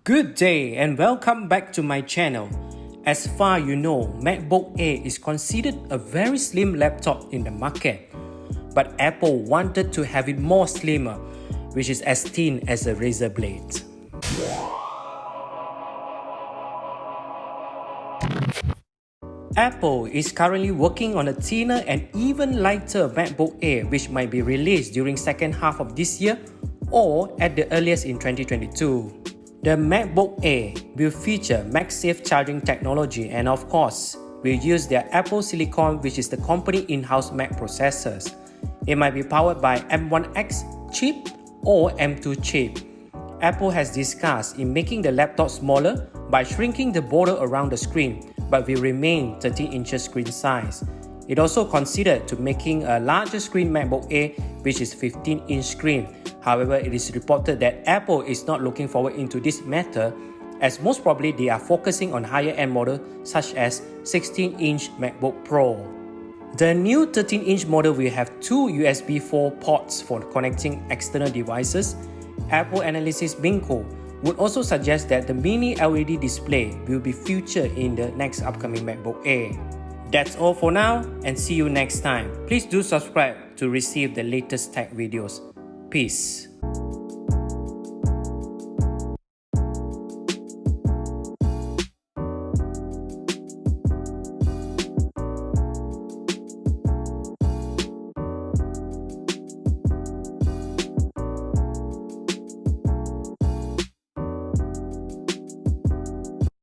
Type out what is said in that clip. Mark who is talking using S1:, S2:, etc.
S1: Good day and welcome back to my channel. As far you know, MacBook Air is considered a very slim laptop in the market. But Apple wanted to have it more slimmer, which is as thin as a razor blade. Apple is currently working on a thinner and even lighter MacBook Air which might be released during second half of this year or at the earliest in 2022. The MacBook Air will feature MagSafe charging technology and of course, will use their Apple Silicon which is the company in-house Mac processors. It might be powered by M1X chip or M2 chip. Apple has discussed in making the laptop smaller by shrinking the border around the screen but will remain 13 inches screen size. It also considered to making a larger screen MacBook Air which is 15-inch screen. However, it is reported that Apple is not looking forward into this matter as most probably they are focusing on higher end models such as 16-inch MacBook Pro. The new 13-inch model will have two USB 4 ports for connecting external devices. Apple analyst Binko would also suggest that the mini LED display will be featured in the next upcoming MacBook Air. That's all for now and see you next time. Please do subscribe to receive the latest tech videos. Peace.